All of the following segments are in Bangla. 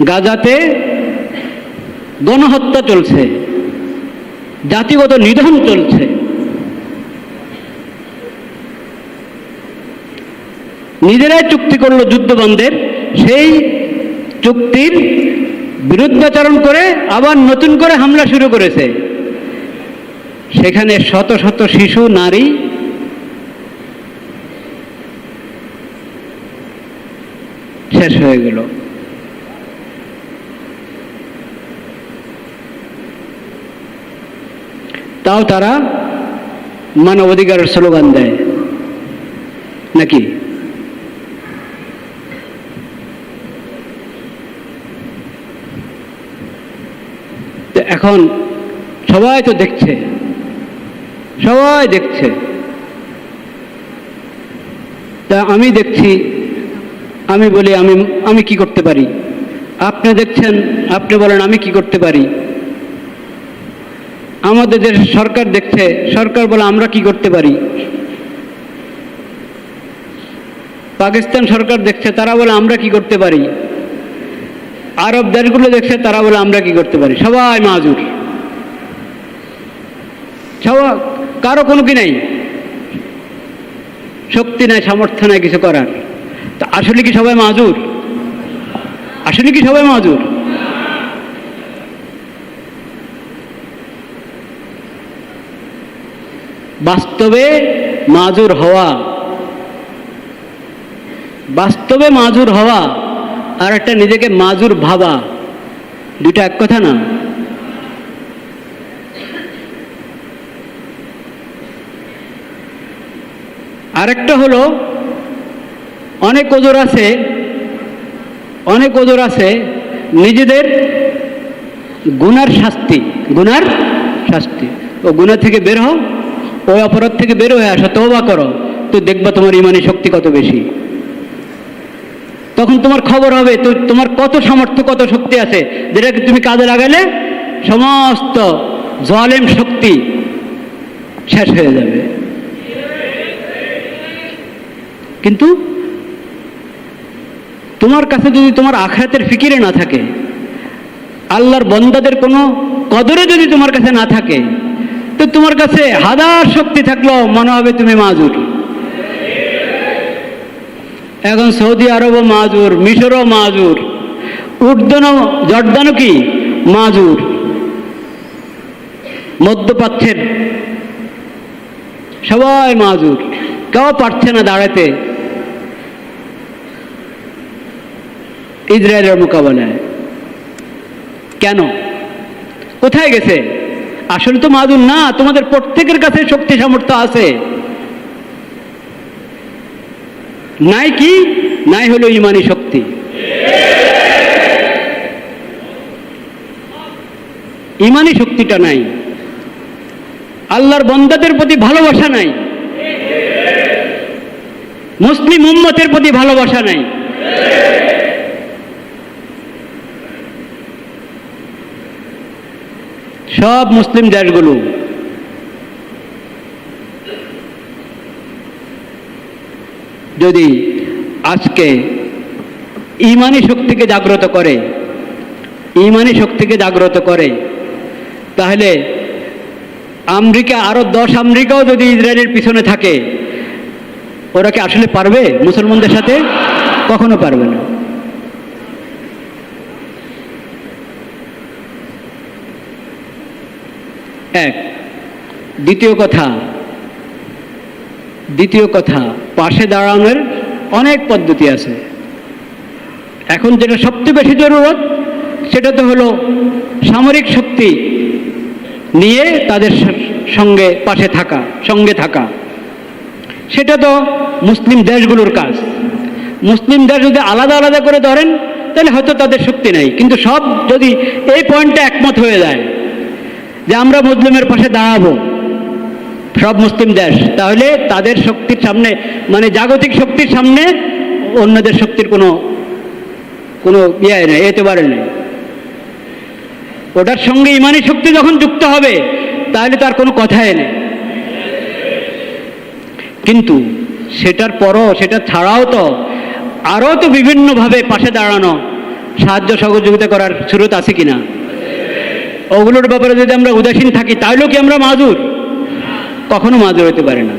গাজাতে গণহত্যা চলছে, জাতিগত নিধন চলছে। নিজেরাই চুক্তি করলো যুদ্ধ বন্ধের, সেই চুক্তির বিরুদ্ধাচরণ করে আবার নতুন করে হামলা শুরু করেছে। সেখানে শত শত শিশু নারী শেষ হয়ে গেল। তাও তারা মানবাধিকারের স্লোগান দেয় নাকি? এখন সবাই তো দেখছে, সবাই দেখছে। তা আমি দেখছি, আমি বলি আমি কি করতে পারি? আপনি দেখছেন, আপনি বলেন আমি কি করতে পারি? আমাদের দেশের সরকার দেখছে, সরকার বলে আমরা কি করতে পারি? পাকিস্তান সরকার দেখছে, তারা বলে আমরা কি করতে পারি? আরব দেশগুলো দেখছে, তারা বলে আমরা কি করতে পারি? সবাই মাজুর, সবাই, কারো কোনো কি নাই, শক্তি নাই, সামর্থ্য নাই কিছু করার। তা আসলে কি সবাই মাজুর? আসলে কি সবাই মাজুর? বাস্তবে মাজুর হওয়া, বাস্তবে মাজুর হওয়া আর একটা নিজেকে মাজুর ভাবা, দুটা এক কথা না। আরেকটা হলো অনেক ওজোর আছে, অনেক ওজোর আছে নিজেদের গুনার শাস্তি, গুনার শাস্তি। ও গুনাহ থেকে বের হও, ওই অপরাধ থেকে বের হয়ে আসো, তওবা করো, তো দেখবা তোমার ইমানি শক্তি কত বেশি। তখন তোমার খবর হবে তো তোমার কত সামর্থ্য, কত শক্তি আছে, যেটাকে তুমি কাজে লাগালে সমস্ত জালেম শক্তি শেষ হয়ে যাবে। কিন্তু তোমার কাছে যদি তোমার আখিরাতের ফিকিরে না থাকে, আল্লাহর বান্দাদের কোনো কদরে যদি তোমার কাছে না থাকে, তো তোমার কাছে হাজার শক্তি থাকলেও মনে হবে তুমি মাজুর। এখন সৌদি আরবও মাজুর, মিশরও মাজুর, উর্দনও জর্দানও কি মাজুর। মধ্যপ্রাচ্যের সবাই মাজুর, কেউ পারছে না দাঁড়াতে ইসরায়েলের মোকাবেলায়। কেন? কোথায় গেছে? আসলে তো মাজুর না, তোমাদের প্রত্যেকের কাছে শক্তি সামর্থ্য আছে। নাই কি? নাই হলো ইমানি শক্তি। ইমানি শক্তিটা নাই, আল্লাহর বান্দাদের প্রতি ভালোবাসা নাই, মুসলিম উম্মতের প্রতি ভালোবাসা নাই। সব মুসলিম দেশগুলো যদি আজকে ইমানি শক্তিকে জাগ্রত করে, ইমানি শক্তিকে জাগ্রত করে, তাহলে আমেরিকা, আরো 10 আমেরিকাও যদি ইসরায়েলের পিছনে থাকে, ওরা কি আসলে পারবে মুসলমানদের সাথে? কখনো পারবে না। এক। দ্বিতীয় কথা, পাশে দাঁড়ানোর অনেক পদ্ধতি আছে। এখন যেটা সবচেয়ে বেশি জরুরত, সেটা তো হলো সামরিক শক্তি নিয়ে তাদের সঙ্গে পাশে থাকা, সঙ্গে থাকা। সেটা তো মুসলিম দেশগুলোর কাজ। মুসলিম দেশ যদি আলাদা আলাদা করে ধরেন, তাহলে হয়তো তাদের শক্তি নেই। কিন্তু সব যদি এই পয়েন্টে একমত হয়ে যায় যে আমরা মুসলিমের পাশে দাঁড়াবো, সব মুসলিম দেশ, তাহলে তাদের শক্তির সামনে, মানে জাগতিক শক্তির সামনে অন্যদের শক্তির কোনো ইয়ে নেই, এতেবারে নেই। ওটার সঙ্গে ইমানি শক্তি যখন যুক্ত হবে, তাহলে তার কোনো কথাই নেই। কিন্তু সেটার পরও, সেটা ছাড়াও তো আরও তো বিভিন্নভাবে পাশে দাঁড়ানো সাহায্য সহযোগিতা করার সুরত আছে কিনা? ওগুলোর ব্যাপারে যদি আমরা উদাসীন থাকি তাহলেও কি আমরা মাজুর? কখনো মাজুর হতে পারি না।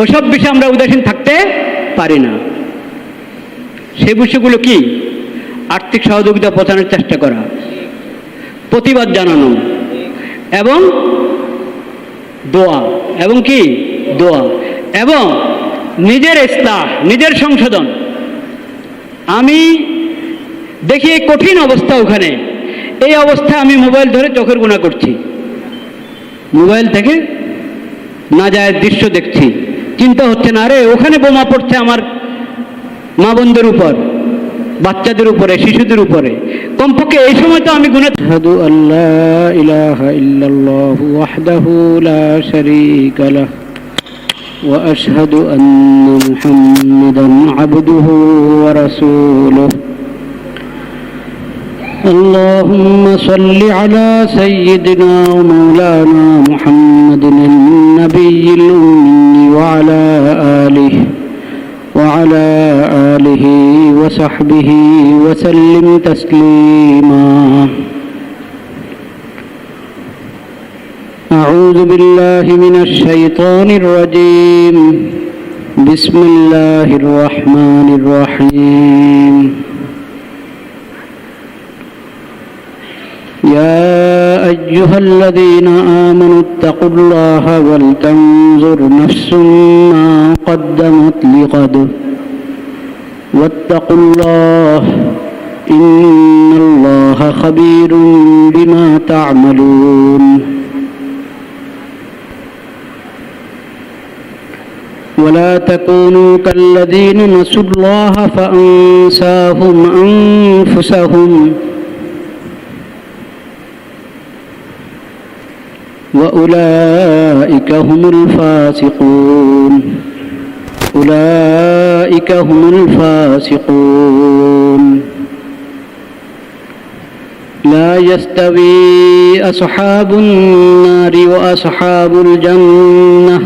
ওসব বিষয়ে আমরা উদাসীন থাকতে পারি না। সেই বিষয়গুলো কি? আর্থিক সহযোগিতা পৌঁছানোর চেষ্টা করা, প্রতিবাদ জানানো, এবং দোয়া, এবং কি দোয়া, এবং নিজের ইসলাহ, নিজের সংশোধন। আমি দেখি এই কঠিন অবস্থা ওখানে, এই অবস্থায় আমি মোবাইল ধরে চোখের গুণা করছি, মোবাইল থেকে না যায় দৃশ্য দেখছি, চিন্তা হচ্ছে না আরে ওখানে বোমা পড়ছে আমার মা বোনদের উপর, বাচ্চাদের উপরে, শিশুদের উপরে। কমপক্ষে এই সময় তো আমি গুনাহ। আশহাদু আল্লা ইলাহা ইল্লাল্লাহু ওয়াহদাহু লা শারীকা লাহু ওয়া আশহাদু আন্না মুহাম্মাদান আবদুহু ওয়া রাসূলুহু। اللهم صل على سيدنا ومولانا محمد النبي الأمي وعلى آله وصحبه وسلم تسليما. أعوذ بالله من الشيطان الرجيم. بسم الله الرحمن الرحيم. يا أيها الذين آمنوا اتقوا الله ولتنظر نفس ما قدمت لغد واتقوا الله إن الله خبير بما تعملون. ولا تكونوا كالذين نسوا الله فأنساهم أنفسهم وأولئك هم الفاسقون. أولئك هم الفاسقون. لا يستوي أصحاب النار وأصحاب الجنة.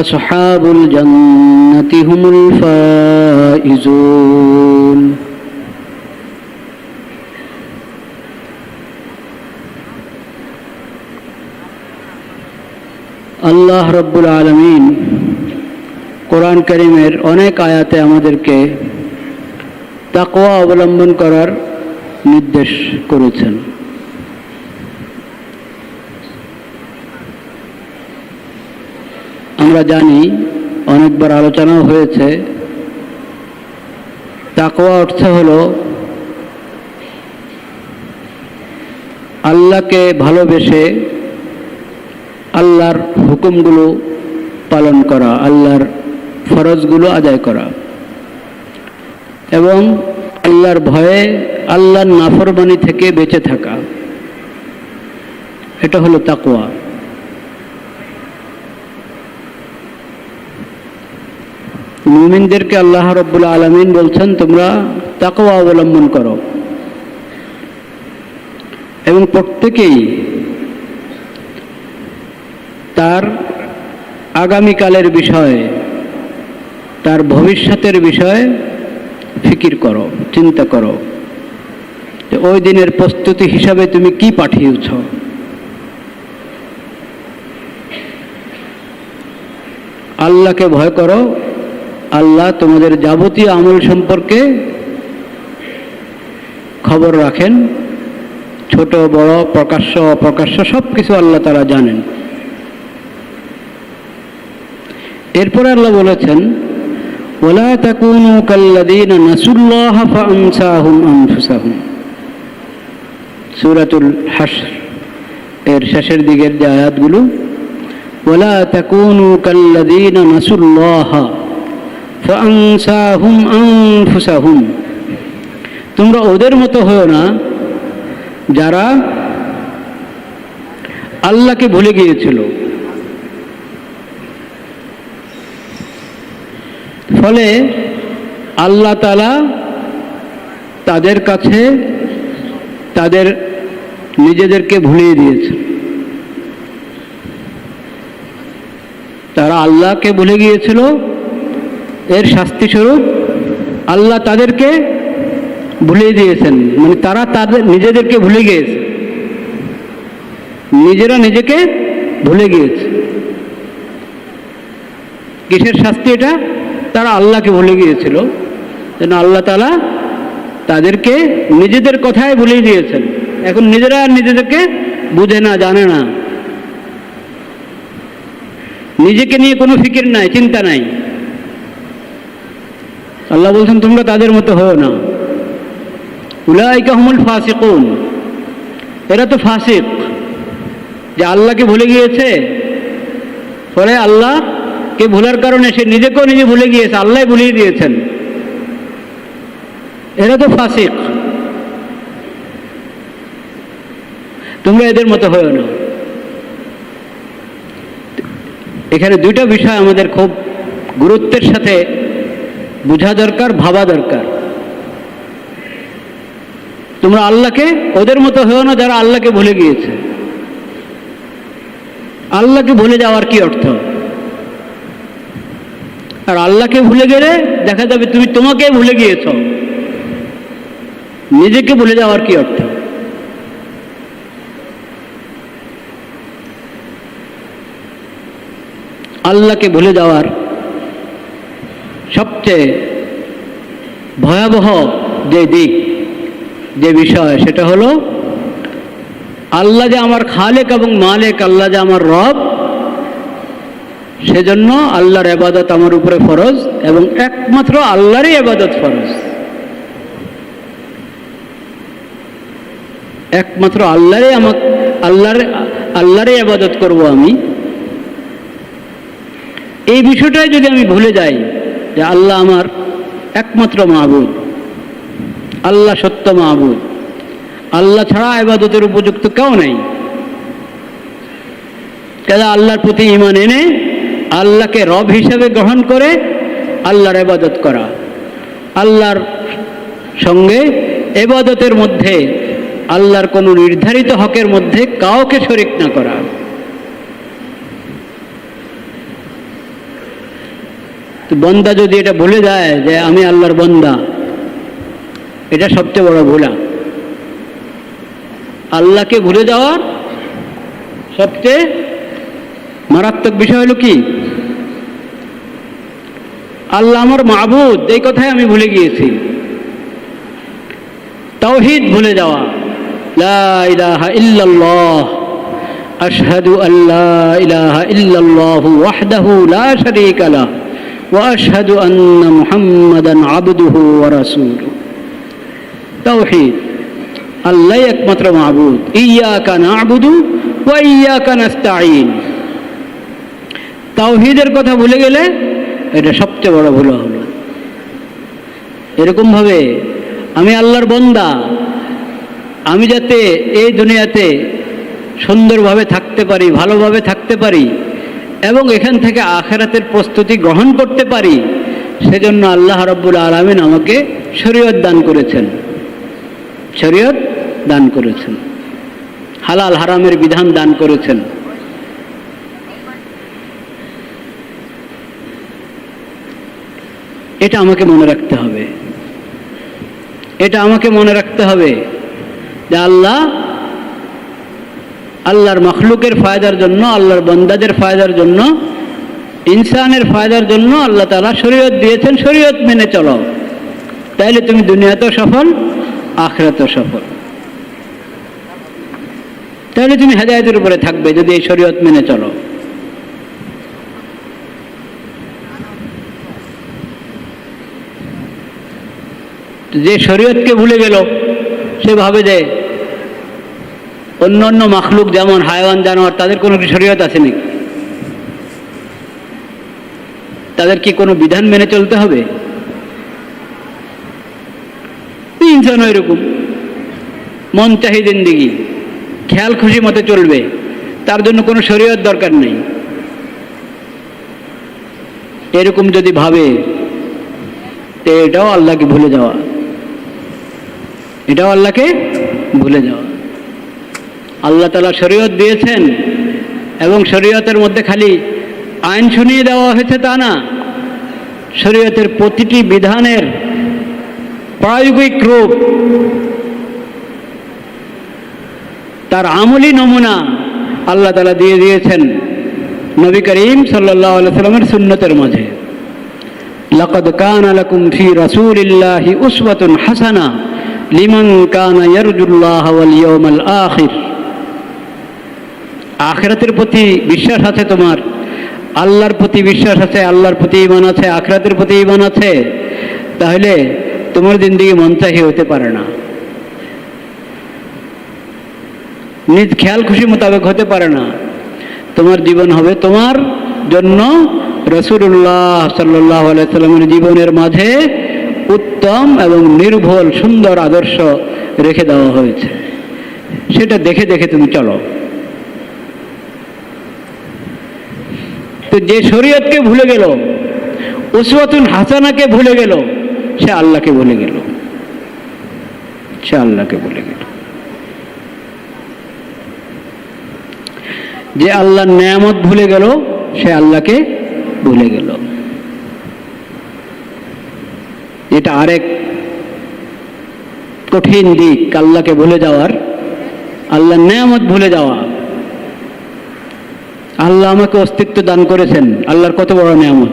أصحاب الجنة هم الفائزون. আল্লাহ রব্বুল আলামিন কোরআন কারীমের অনেক আয়াতে আমাদেরকে তাকওয়া অবলম্বন করার নির্দেশ করেছেন। আমরা জানি, অনেকবার আলোচনাও হয়েছে, তাকওয়া অর্থ হলো আল্লাহকে ভালোবেসে আল্লাহর হুকুমগুলো পালন করা, আল্লাহর ফরজগুলো আদায় করা, এবং আল্লাহর ভয়ে আল্লাহর নাফরমানি থেকে বেঁচে থাকা। এটা হলো তাকওয়া। মুমিনদেরকে আল্লাহ রাব্বুল আলামিন বলছেন, তোমরা তাকওয়া অবলম্বন করো, এবং প্রত্যেকেই তার আগামীকালের বিষয়ে, তার ভবিষ্যতের বিষয়ে ফিকির করো, চিন্তা করো। ওই দিনের প্রস্তুতি হিসাবে তুমি কি পাঠিয়েছ? আল্লাহকে ভয় করো। আল্লাহ তোমাদের যাবতীয় আমল সম্পর্কে খবর রাখেন, ছোট বড়, প্রকাশ্য অপ্রকাশ্য সব কিছু আল্লাহ তাআলা জানেন। এরপরে আল্লাহ বলেছেন, ওয়ালা তাকুনু কাল্লাযীনা নাসুল্লাহা ফাআনসাহুম আনফুসাহুম। সূরাতুল হাশর এর শেষের দিকের যে আয়াতগুলো, ওয়ালা তাকুনু কাল্লাযীনা নাসুল্লাহা ফাআনসাহুম আনফুসাহুম। তোমরা ওদের মতো হও না যারা আল্লাহকে ভুলে গিয়েছিল। ফলে আল্লাহ তাআলা তাদের কাছে তাদের নিজেদেরকে ভুলিয়ে দিয়েছে। তারা আল্লাহকে ভুলে গিয়েছিল, এর শাস্তি স্বরূপ আল্লাহ তাদেরকে ভুলে দিয়েছেন, মানে তারা তাদের নিজেদেরকে ভুলে গিয়েছে, নিজেরা নিজেকে ভুলে গিয়েছে। কিসের শাস্তি এটা? তারা আল্লাহকে ভুলে গিয়েছিল, যেন আল্লাহ তাআলা তাদেরকে নিজেদের কথায় ভুলে দিয়েছেন। এখন নিজেরা আর নিজেদেরকে বুঝে না, জানে না, নিজেকে নিয়ে কোনো ফিকির নাই, চিন্তা নাই। আল্লাহ বলছেন তোমরা তাদের মতো হও না। উলাইকা হুমুল ফাসিকুন, এরা তো ফাসিক, যে আল্লাহকে ভুলে গিয়েছে, ফলে আল্লাহকে ভুলার কারণে সে নিজেকেও নিজে ভুলে গিয়েছে, আল্লাহ ভুলিয়ে দিয়েছেন। এরা তো ফাসিক, তোমরা এদের মতো হও না। এখানে দুইটা বিষয় আমাদের খুব গুরুত্বের সাথে বোঝা দরকার, ভাবা দরকার। তোমরা আল্লাহকে ওদের মতো হও না যারা আল্লাহকে ভুলে গিয়েছে। আল্লাহকে ভুলে যাওয়ার কি অর্থ? আর আল্লাহকে ভুলে গেলে দেখা যাবে তুমি তোমাকে ভুলে গিয়েছ। নিজেকে ভুলে যাওয়ার কি অর্থ? আল্লাহকে ভুলে যাওয়ার সবচেয়ে ভয়াবহ যে দিক, যে বিষয়, সেটা হলো আল্লাহ যে আমার খালেক এবং মালিক, আল্লাহ যে আমার রব, সেজন্য আল্লাহর ইবাদত আমার উপরে ফরজ, এবং একমাত্র আল্লাহরই ইবাদত ফরজ। একমাত্র আল্লাহরই ইবাদত করব আমি। এই বিষয়টাই যদি আমি ভুলে যাই যে আল্লাহ আমার একমাত্র মাবুদ, আল্লাহ সত্য মাবুদ, আল্লাহ ছাড়া ইবাদতের উপযুক্ত কেউ নেই, কাজে আল্লাহর প্রতি ঈমান এনে আল্লাহকে রব হিসেবে গ্রহণ করে আল্লাহর ইবাদত করা, আল্লাহর সঙ্গে ইবাদতের মধ্যে আল্লাহর কোনো নির্ধারিত হকের মধ্যে কাউকে শরীক না করা। বন্দা যদি এটা ভুলে যায় যে আমি আল্লাহর বন্দা, এটা সবচেয়ে বড় ভুলা। আল্লাহকে ভুলে যাওয়ার সবচেয়ে মারাত্মক বিষয় হলো কি? আল্লাহ আমার মাবুদ, এই কথাই আমি ভুলে গিয়েছি। তাওহীদ ভুলে যাওয়া, লা ইলাহা ইল্লাল্লাহ, আশহাদু আল্লা ইলাহা ইল্লাল্লাহু ওয়াহদাহু লা শারীকা লাহু ওয়া আশহাদু আন্না মুহাম্মাদান আবদুহু ওয়া রাসূলুহু। তাওহীদ, আল্লাহই একমাত্র মাবুদ, ইয়্যাকা না'বুদু ওয়া ইয়্যাকা নাস্তাঈন। তাওহীদের কথা ভুলে গেলে এটা সবচেয়ে বড় ভুল হলো। এরকম ভাবে আমি আল্লাহর বান্দা, আমি যাতে এই দুনিয়াতে সুন্দরভাবে থাকতে পারি, ভালোভাবে থাকতে পারি এবং এখান থেকে আখিরাতের প্রস্তুতি গ্রহণ করতে পারি, সেজন্য আল্লাহ রাব্বুল আলামিন আমাকে শরীয়ত দান করেছেন। শরীয়ত দান করেছেন, হালাল হারামের বিধান দান করেছেন। এটা আমাকে মনে রাখতে হবে, এটা আমাকে মনে রাখতে হবে যে আল্লাহর মখলুকের ফায়দার জন্য, আল্লাহর বান্দাদের ফায়দার জন্য, ইনসানের ফায়দার জন্য আল্লাহ তাআলা শরীয়ত দিয়েছেন। শরীয়ত মেনে চলো, তাইলে তুমি দুনিয়াতেও সফল, আখিরাতেও সফল। তাহলে তুমি হেদায়েতের উপরে থাকবে যদি এই শরীয়ত মেনে চলো। যে শরীয়তকে ভুলে গেল, সে ভাবে যে অন্য অন্য মাখলুক যেমন হায়াওয়ান, জানোয়ার, তাদের কোনো কি শরীয়ত আছে নাকি? তাদের কি কোনো বিধান মেনে চলতে হবে? ইনসানও এরকম, মন চাহি জিন্দেগি, খেয়াল খুশি মতো চলবে, তার জন্য কোনো শরীয়ত দরকার নেই। এরকম যদি ভাবে, তো এটাও আল্লাহকে ভুলে যাওয়া, এটাও আল্লাহকে ভুলে যাওয়া। আল্লাহ তাআলা শরীয়ত দিয়েছেন এবং শরীয়তের মধ্যে খালি আইন শুনিয়ে দেওয়া হয়েছে তা না, শরীয়তের প্রতিটি বিধানের প্রায়োগিক রূপ, তার আমলি নমুনা আল্লাহ তাআলা দিয়ে দিয়েছেন নবী করিম সাল্লাল্লাহু আলাইহি সাল্লামের সুন্নতের মাঝে। লাকাদ কানা লাকুম ফি রাসূলিল্লাহি উসওয়াতুন হাসানাহ লিমান কানা ইয়ারজুল্লাহ ওয়াল ইয়াউমাল আখির। আখিরাতের প্রতি বিশ্বাস আছে তোমার, আল্লাহর প্রতি বিশ্বাস আছে, আল্লাহর প্রতি ঈমান আছে, আখিরাতের প্রতি ঈমান আছে, তাহলে তোমার জিন্দেগি মনচাহি হতে পারে না, নিজ খেয়াল খুশি মোতাবেক হতে পারে না। তোমার জীবন হবে তোমার জন্য রাসূলুল্লাহ সাল্লাল্লাহু আলাইহি সাল্লামের জীবনের মাঝে উত্তম এবং নির্ভুল সুন্দর আদর্শ রেখে দেওয়া হয়েছে, সেটা দেখে দেখে তুমি চলো। তো যে শরীয়তকে ভুলে গেল, উসওয়াতুন হাসানাকে ভুলে গেল, সে আল্লাহকে ভুলে গেল, সে আল্লাহকে ভুলে গেল। যে আল্লাহর নেয়ামত ভুলে গেল, সে আল্লাহকে ভুলে গেল। এটা আরেক কঠিন দিক আল্লাহকে ভুলে যাওয়ার, আল্লাহর নেয়ামত ভুলে যাওয়া। আল্লাহ আমাকে অস্তিত্ব দান করেছেন, আল্লাহর কত বড় নেয়ামত।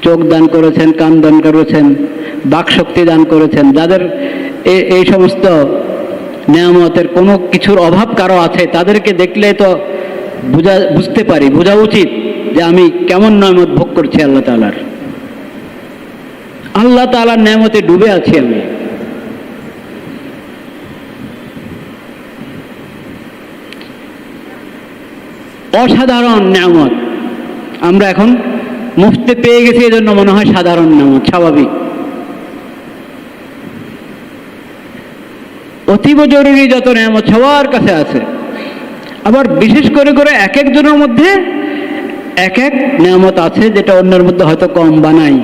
চোখ দান করেছেন, কান দান করেছেন, বাক শক্তি দান করেছেন। যাদের এই সমস্ত নেয়ামতের কোনো কিছুর অভাব কারো আছে, তাদেরকে দেখলে তো বুঝতে পারি, বোঝা উচিত যে আমি কেমন নেয়ামত ভোগ করছি আল্লাহ তাআলার। আল্লাহ তাআলার নেয়ামতে ডুবে আছি আমি। অসাধারণ নেয়ামত আমরা এখন মুফতে পেয়ে গেছি, এজন্য মনে হয় সাধারণ নেয়ামত, স্বাভাবিক। অতীব জরুরি যত নেয়ামত সবার কাছে আছে। আবার বিশেষ করে করে এক একজনের মধ্যে এক এক নেয়ামত আছে, যেটা অন্যের মধ্যে হয়তো কম বা নাই।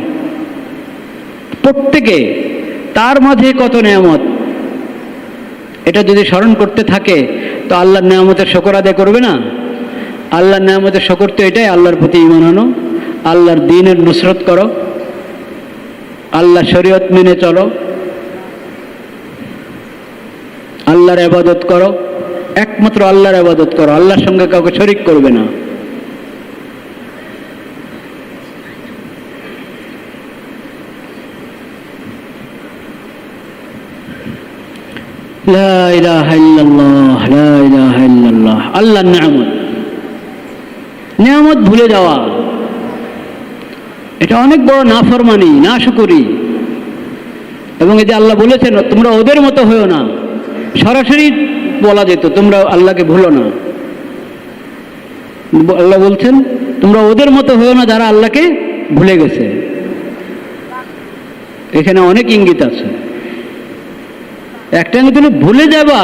প্রত্যেকে তার মাঝে কত নেয়ামত, এটা যদি স্মরণ করতে থাকে তো আল্লাহর নেয়ামতের শুকর আদায় করবে না? আল্লাহর নেয়ামতের শুকর তো এটাই, আল্লাহর প্রতি ঈমান আনো, আল্লাহর দ্বীনের নুসরত করো, আল্লাহর শরীয়ত মেনে চলো, আল্লাহর ইবাদত করো, একমাত্র আল্লাহর ইবাদত করো, আল্লাহর সঙ্গে কাউকে শরীক করবে না। লা ইলাহা ইল্লাল্লাহ, লা ইলাহা ইল্লাল্লাহ। আল্লাহর নেয়ামত, নেয়ামত ভুলে যাওয়া, এটা অনেক বড় নাফরমানি, নাশুকরি। এবং এই যে আল্লাহ বলেছেন তোমরা ওদের মতো হয়েও না, সরাসরি বলা যেত তোমরা আল্লাহকে ভুলো না। আল্লাহ বলছেন তোমরা ওদের মতো হয়েও না যারা আল্লাহকে ভুলে গেছে। এখানে অনেক ইঙ্গিত আছে। একটা ইঙ্গিত হলো ভুলে যাবা।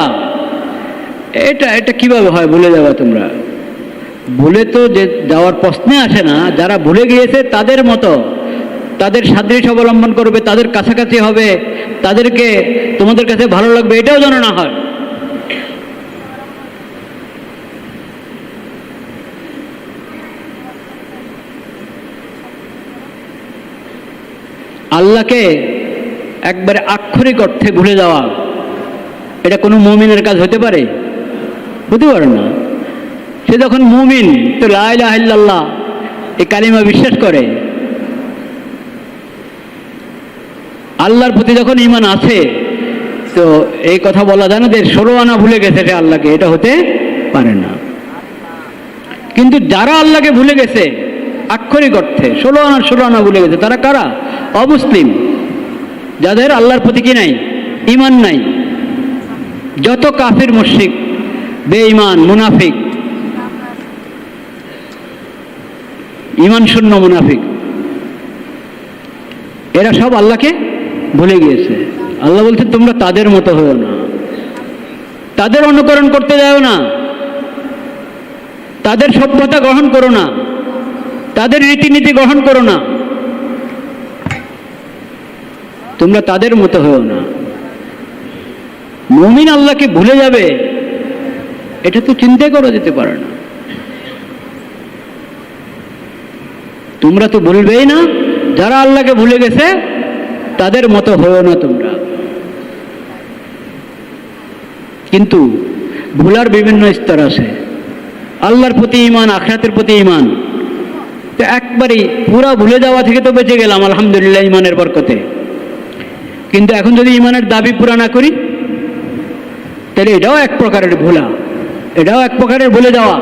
এটা কিভাবে হয় ভুলে যাবা? তোমরা ভুলে তো যে যাওয়ার প্রশ্নে আসে না। যারা ভুলে গিয়েছে তাদের মতো, তাদের সাদৃশ্য অবলম্বন করবে, তাদের কাছাকাছি হবে, তাদেরকে তোমাদের কাছে ভালো লাগবে, এটাও যেন না হয়। আল্লাহকে একবারে আক্ষরিক অর্থে ভুলে যাওয়া, এটা কোনো মুমিনের কাজ হতে পারে? হতে পারে না। সে যখন মুমিন, তো লা ইলাহা ইল্লাল্লাহ এই কালিমা বিশ্বাস করে, আল্লাহর প্রতি যখন ঈমান আছে, তো এই কথা বলা যায় না যে 16 আনা ভুলে গেছে সে আল্লাহকে, এটা হতে পারে না। কিন্তু যারা আল্লাহকে ভুলে গেছে আক্ষরিক অর্থে 16 আনা ভুলে গেছে, তারা কারা? অমুসলিম, যাদের আল্লাহর প্রতি কি নাই? ঈমান নাই। যত কাফির, মুশরিক, বেঈমান, মুনাফিক, ঈমান শূন্য মুনাফিক, এরা সব আল্লাহকে ভুলে গিয়েছে। আল্লাহ বলছেন তোমরা তাদের মতো হও না, তাদের অনুকরণ করতে যাও না, তাদের সভ্যতা গ্রহণ করো না, তাদের রীতিনীতি গ্রহণ করো না, তোমরা তাদের মতো হও না। মুমিন আল্লাহকে ভুলে যাবে, এটা তো চিন্তাই করা যেতে পারে না। তোমরা তো ভুলবেই না। যারা আল্লাহকে ভুলে গেছে তাদের মতো হয়েও না তোমরা। কিন্তু ভুলার বিভিন্ন স্তর আছে। আল্লাহর প্রতি ঈমান, আখিরাতের প্রতি ঈমান, তো একবারই পুরা ভুলে যাওয়া থেকে তো বেঁচে গেলাম আলহামদুলিল্লাহ ঈমানের বরকতে। কিন্তু এখন যদি ঈমানের দাবি পুরা না করি, তাহলে এটাও এক প্রকারের ভুলা, এটাও এক প্রকারের ভুলে যাওয়া।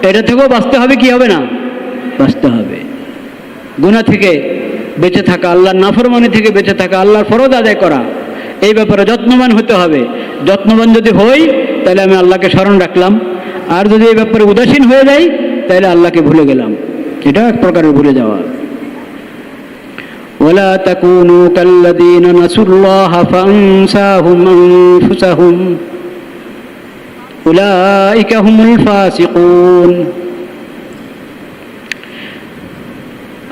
এটা থেকেও বাঁচতে হবে, কি হবে না? বাঁচতে হবে। গুনাহ থেকে বেঁচে থাকা, আল্লাহর নাফরমানি থেকে বেঁচে থাকা, আল্লাহর ফরজ আদায় করা, এই ব্যাপারে যত্নবান হতে হবে। যত্নবান যদি হই, তাহলে আমি আল্লাহকে স্মরণ রাখলাম। আর যদি এই ব্যাপারে উদাসীন হয়ে যাই, তাহলে আল্লাহকে ভুলে গেলাম। এটাও এক প্রকারের ভুলে যাওয়া। ওয়ালা তাকুনু কাল্লাযীনা নাসুল্লাহা ফাআনসাহুম আনফুসাহুম উলাইকা হুমুল ফাসিকুন।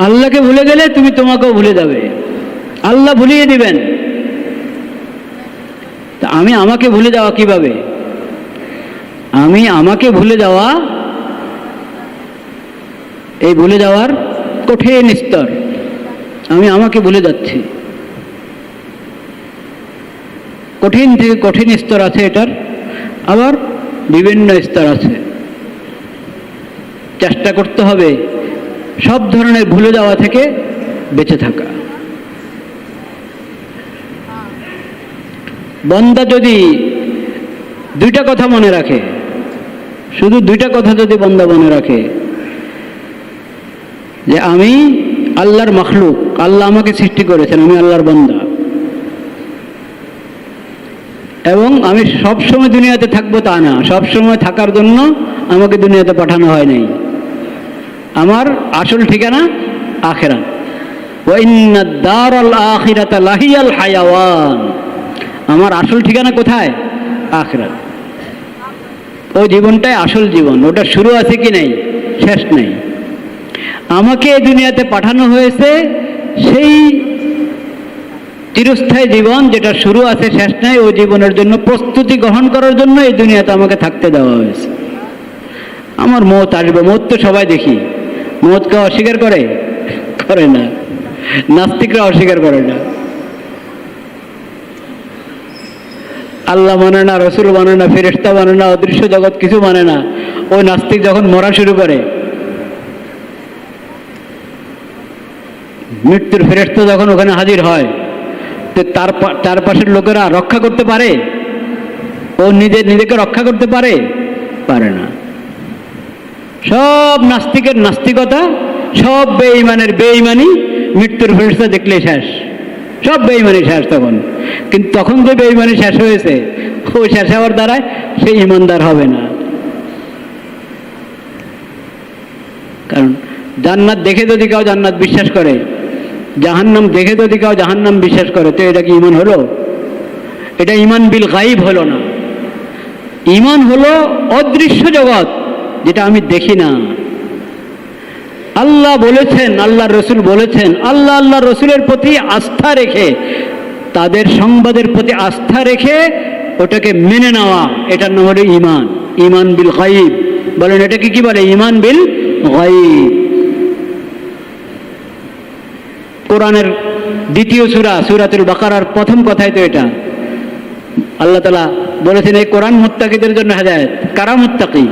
আল্লাহকে ভুলে গেলে তুমি তোমাকেও ভুলে যাবে, আল্লাহ ভুলিয়ে দিবেন। তা আমি আমাকে ভুলে যাওয়া কিভাবে? আমি আমাকে ভুলে যাওয়া, এই ভুলে যাওয়ার কঠিন স্তর। আমি আমাকে ভুলে যাচ্ছি, কঠিন থেকে কঠিন স্তর আছে এটার, আবার বিভিন্ন স্তর আছে। চেষ্টা করতে হবে সব ধরনের ভুলে যাওয়া থেকে বেঁচে থাকা। বান্দা যদি দুইটা কথা মনে রাখে, শুধু দুইটা কথা যদি বান্দা মনে রাখে, যে আমি আল্লাহর মখলুক, আল্লাহ আমাকে সৃষ্টি করেছেন, আমি আল্লাহর বান্দা, এবং আমি সবসময় দুনিয়াতে থাকবো তা না, সবসময় থাকার জন্য আমাকে দুনিয়াতে পাঠানো হয় নাই। আমার আসল ঠিকানা আখিরাত। ওয়া ইন্নাদ দারাল আখিরাতা লাহিয়াল হায়াওয়ান। আমার আসল ঠিকানা কোথায়? আখিরাত। ওই জীবনটাই আসল জীবন, ওটা শুরু আছে কি নাই? শেষ নেই। আমাকে এই দুনিয়াতে পাঠানো হয়েছে সেই চিরস্থায়ী জীবন, যেটা শুরু আছে শেষ নাই, ওই জীবনের জন্য প্রস্তুতি গ্রহণ করার জন্য এই দুনিয়াতে আমাকে থাকতে দেওয়া হয়েছে। আমার মওত আসবে, মওত তো সবাই দেখি। মওতকে অস্বীকার করে? করে না। নাস্তিকরা অস্বীকার করে না। আল্লাহ মানে না, রসুল মানে না, ফেরেশতা মানে না, অদৃশ্য জগৎ কিছু মানে না। ওই নাস্তিক যখন মরা শুরু করে, মৃত্যুর ফেরেশতা যখন ওখানে হাজির হয়, তো তার চারপাশের লোকেরা রক্ষা করতে পারে? ও নিজেকে রক্ষা করতে পারে? পারে না। সব নাস্তিকের নাস্তিকতা, সব বেঈমানের বেঈমানি, মৃত্যুর ফেরেশতা দেখলে শেষ, সব বেঈমানি শেষ তখন। কিন্তু তখন যে বেঈমানি শেষ হয়েছে, ওই শেষ হওয়ার দ্বারায় সে ইমানদার হবে না। কারণ জান্নাত দেখে যদি কেউ জান্নাত বিশ্বাস করে, জাহান্নাম দেখে যদি কেউ জাহান্নাম বিশ্বাস করে, তো এটা কি ঈমান হলো? এটা ঈমান বিল গায়ব হলো না। ঈমান হলো অদৃশ্য জগৎ, যেটা আমি দেখি না। আল্লাহ বলেছেন, আল্লাহর রসুল বলেছেন, আল্লাহ রসুলের প্রতি আস্থা রেখে, তাদের সংবাদের প্রতি আস্থা রেখে ওটাকে মেনে নেওয়া, এটার নাম হলো ঈমান। ঈমান বিল গায়ব বলেন, এটাকে কি বলে? ঈমান বিল গায়ব। কোরআনের দ্বিতীয় সূরা, সূরাতুল বাকারার প্রথম কথাই তো এটা। আল্লাহ তাআলা বলেছেন, এই কোরআন মুত্তাকিদের জন্য হেদায়েত। কারা মুত্তাকি?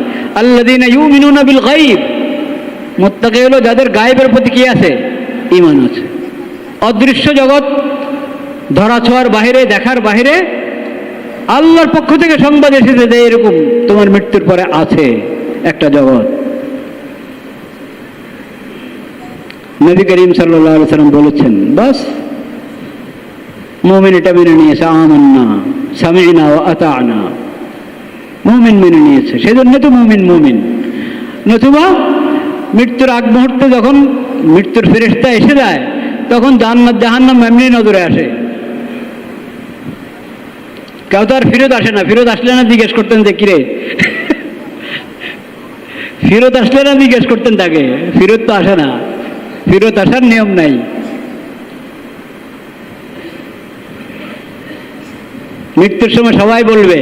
আল্লাযীনা ইউমিনুনা বিল গায়ব। মুত্তাকি হলো যাদের গায়েবের প্রতি কি আছে? ঈমান আছে। অদৃশ্য জগৎ, ধরা ছোঁয়ার বাহিরে, দেখার বাহিরে আল্লাহর পক্ষ থেকে সংবাদ এসেছে যে এরকম তোমার মৃত্যুর পরে আছে একটা জগৎ। নবী করিম সাল্লাল্লাহু আলাইহি ওয়াসাল্লাম বলেছেন, বাস মুমিন এটা মেনে নিয়েছে, আমান্না সামি'না ওয়া আতা'না। মুমিন মেনে নিয়েছে, সেজন্য তো মুমিন। নতুবা মৃত্যুর আগ মুহূর্তে যখন মৃত্যুর ফেরেশতা এসে যায়, তখন জান্নাত জাহান্নাম এমনি নজরে আসে। কেউ তো আর ফিরত আসে না। ফিরত আসলে না জিজ্ঞেস করতেন যে কিরে, ফিরত আসলে না জিজ্ঞেস করতেন তাকে। ফিরত তো আসে না, ফিরত আসার নিয়ম নাই। মৃত্যুর সময় সবাই বলবে,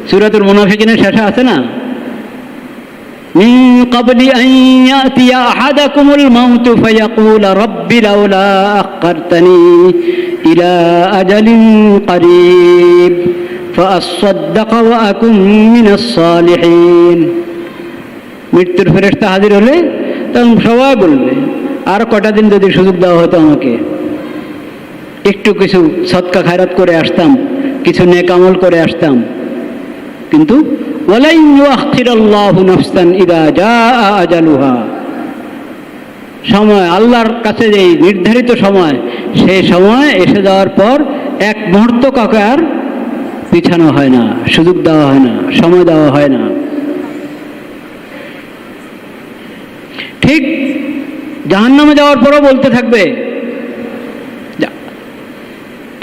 সূরাতুল মুনাফিকিনের শেষে আছে না, মিন ক্বাবলি আন ইয়াতিয়া আহাদাকুমুল মাউতু ফায়াকুলা রাব্বি লাউলা আখখারতানি ইলা আজালিন ক্বারীব ফাআসসাদ্দাকা ওয়া আকুন মিনাস সালিহিন। মৃত্যুর ফেরেশতা হাজির হলে তখন সবাই বলবে, আর কটা দিন যদি সুযোগ দেওয়া হতো আমাকে, একটু কিছু সদকা খায়রাত করে আসতাম, কিছু নেক আমল করে আসতাম। কিন্তু ওয়ালাই ইউআখিরাল্লাহু নাফসান ইযা জাআ আজালুহা, সময় আল্লাহর কাছে যে নির্ধারিত সময়, সেই সময় এসে যাওয়ার পর এক মুহূর্ত কাউকে আর পিছানো হয় না, সুযোগ দেওয়া হয় না, সময় দেওয়া হয় না। ঠিক জাহান্নামে যাওয়ার পরও বলতে থাকবে,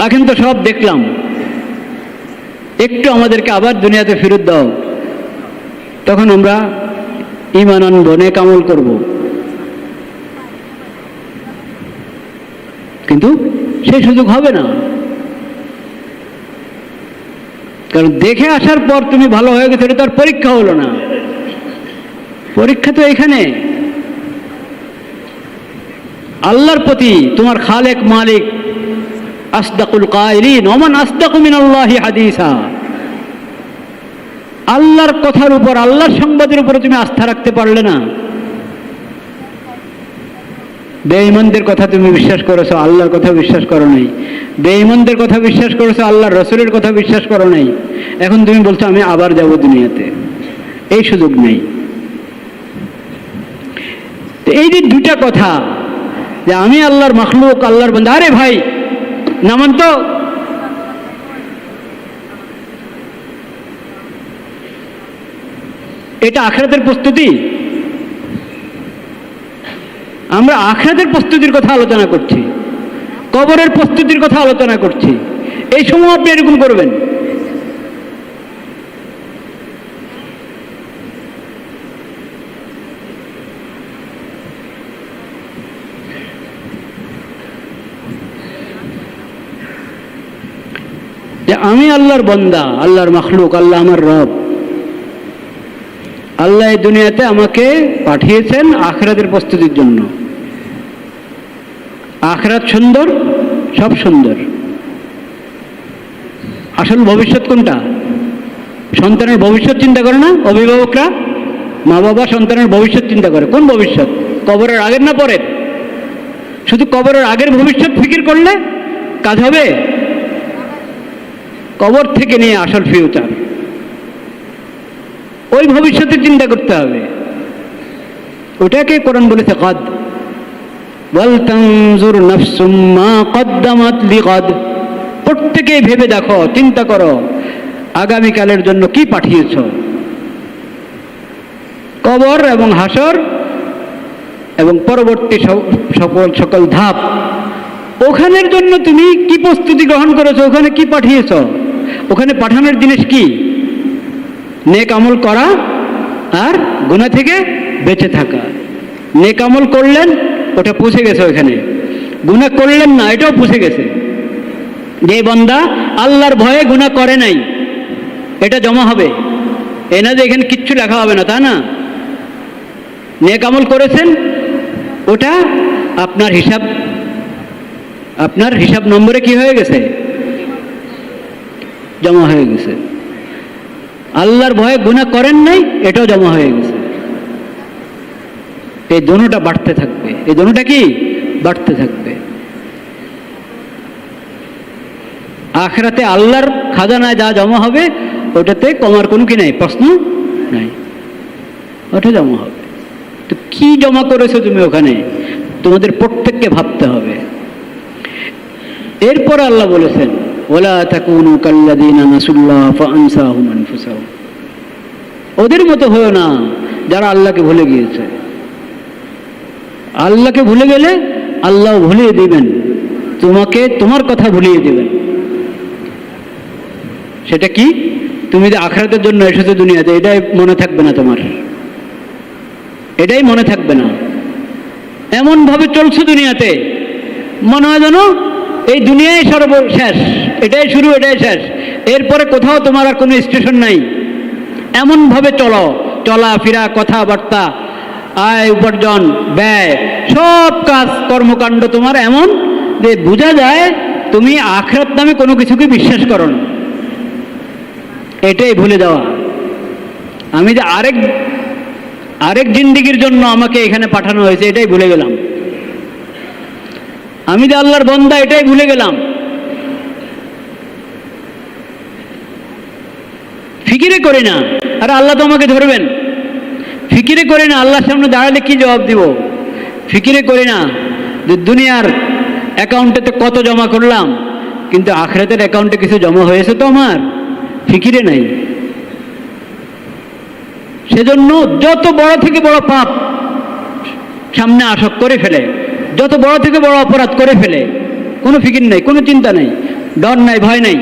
এখন তো সব দেখলাম, একটু আমাদেরকে আবার দুনিয়াতে ফেরত দাও, তখন আমরা ঈমান আনবো, নেক আমল করব। কিন্তু সেই সুযোগ হবে না, কারণ দেখে আসার পর তুমি ভালো হয়ে গেছো, এটা তো আর পরীক্ষা হলো না। পরীক্ষা তো এখানে আল্লাহর প্রতি, তোমার খালেক মালিক আসদাকুল কাইলিন ওমান আসদাকু মিনাল্লাহি হাদিসা, আল্লাহর কথার উপর, আল্লাহর সংবাদের উপর তুমি আস্থা রাখতে পারলে না। বেঈমানদের কথা তুমি বিশ্বাস করেছো, আল্লাহর কথা বিশ্বাস করো নাই। বেঈমানদের কথা বিশ্বাস করেছো, আল্লাহর রাসূলের কথা বিশ্বাস করো নাই। এখন তুমি বলছো আমি আবার যাব দুনিয়াতে, এই সুযোগ নেই। এই যে দুটা কথা, যে আমি আল্লাহর মাখলুক, আল্লাহর বান্দা, আরে ভাই নামান তো, এটা আখিরাতের প্রস্তুতি। আমরা আখিরাতের প্রস্তুতির কথা আলোচনা করছি, কবরের প্রস্তুতির কথা আলোচনা করছি। এই সময় আপনি এরকম করবেন? যে আমি আল্লাহর বান্দা, আল্লাহর মাখলুক, আল্লাহ আমার রব, আল্লাহ এই দুনিয়াতে আমাকে পাঠিয়েছেন আখিরাতের প্রস্তুতির জন্য। আখিরাত সুন্দর, সব সুন্দর। আসল ভবিষ্যৎ কোনটা? সন্তানের ভবিষ্যৎ চিন্তা করে না অভিভাবকরা? মা বাবা সন্তানের ভবিষ্যৎ চিন্তা করে। কোন ভবিষ্যৎ? কবরের আগের না পরের? শুধু কবরের আগের ভবিষ্যৎ ফিকির করলে কাজ হবে? কবর থেকে নিয়ে আসল ফিউচার, ওই ভবিষ্যতের চিন্তা করতে হবে। ওটাকে কোরআন বলেছে কদ, ওয়াল তানজুর নাফসুম মা কদ্দামাত লিগাদ। প্রত্যেকেই ভেবে দেখো, চিন্তা করো আগামীকালের জন্য কি পাঠিয়েছ। কবর এবং হাসর এবং পরবর্তী সকল ধাপ, ওখানের জন্য তুমি কি প্রস্তুতি গ্রহণ করেছো, ওখানে কি পাঠিয়েছ। ওখানে পাঠানোর জিনিস কি? নেক আমল করা আর গুনাহ থেকে বেঁচে থাকা। নেক আমল করলেন, ওটা পৌঁছে গেছে ওখানে। গুনাহ করলেন না, এটাও পৌঁছে গেছে। যে বান্দা আল্লাহর ভয়ে গুনাহ করে নাই, এটা জমা হবে। না যে এখানে কিচ্ছু লেখা হবে না, তা না। নেক আমল করেছেন, ওটা আপনার হিসাব নম্বরে কি হয়ে গেছে? জমা হয়ে গেছে। আল্লাহর ভয়ে গুনাহ করেন নাই, এটাও জমা হয়ে গেছে। এই দোনোটা বাড়তে থাকবে। এই দোনোটা কি বাড়তে থাকবে? আখিরাতে আল্লাহর খাজানায় যা জমা হবে, ওটাতে কমার কোনো কি নাই, প্রশ্ন নাই, ওটা জমা হবে। তো কি জমা করেছো তুমি ওখানে, তোমাদের প্রত্যেককে ভাবতে হবে। এরপর আল্লাহ বলেছেন ওয়ালা তাকুনু কাল্লাযীনা নাসুল্লাহ ফাআনসাহুম আনফুসাহুম। ওদের মতো হয়ো না যারা আল্লাহকে ভুলে গিয়েছে। আল্লাহকে ভুলে গেলে আল্লাহ ভুলিয়ে দিবেন তোমাকে, তোমার কথা ভুলিয়ে দিবেন। সেটা কি? তুমি যে আখিরাতের জন্য এসেছো দুনিয়াতে, এটাই মনে থাকবে না তোমার, এটাই মনে থাকবে না। এমন ভাবে চলছো দুনিয়াতে, মনে হয় যেন এই দুনিয়ায় সর্বশেষ, এটাই শুরু, এটাই শেষ, এরপরে কোথাও তোমার আর কোনো স্টেশন নাই। এমন ভাবে চলো চলাফেরা, কথাবার্তা, আয় উপার্জন, ব্যয়, সব কাজ কর্মকাণ্ড তোমার এমন যে বোঝা যায় তুমি আখিরাত নামে কোনো কিছুকে বিশ্বাস করো না। এটাই ভুলে যাওয়া। আমি যে আরেক জিন্দিগির জন্য আমাকে এখানে পাঠানো হয়েছে এটাই ভুলে গেলাম। আমি যে আল্লাহর বান্দা এটাই ভুলে গেলাম। ফিকিরে করি না, আর আল্লাহ তো আমাকে ধরবেন। ফিকিরে করি না আল্লাহর সামনে দাঁড়ালে কি জবাব দিব। ফিকিরে করি না যে দুনিয়ার অ্যাকাউন্টেতে কত জমা করলাম, কিন্তু আখিরাতের অ্যাকাউন্টে কিছু জমা হয়েছে তো আমার, ফিকিরে নাই। সেজন্য যত বড় থেকে বড় পাপ সামনে আসক করে ফেলে, যত বড় থেকে বড় অপরাধ করে ফেলে, কোনো ফিকির নেই, কোনো চিন্তা নেই, ডর নাই, ভয় নাই।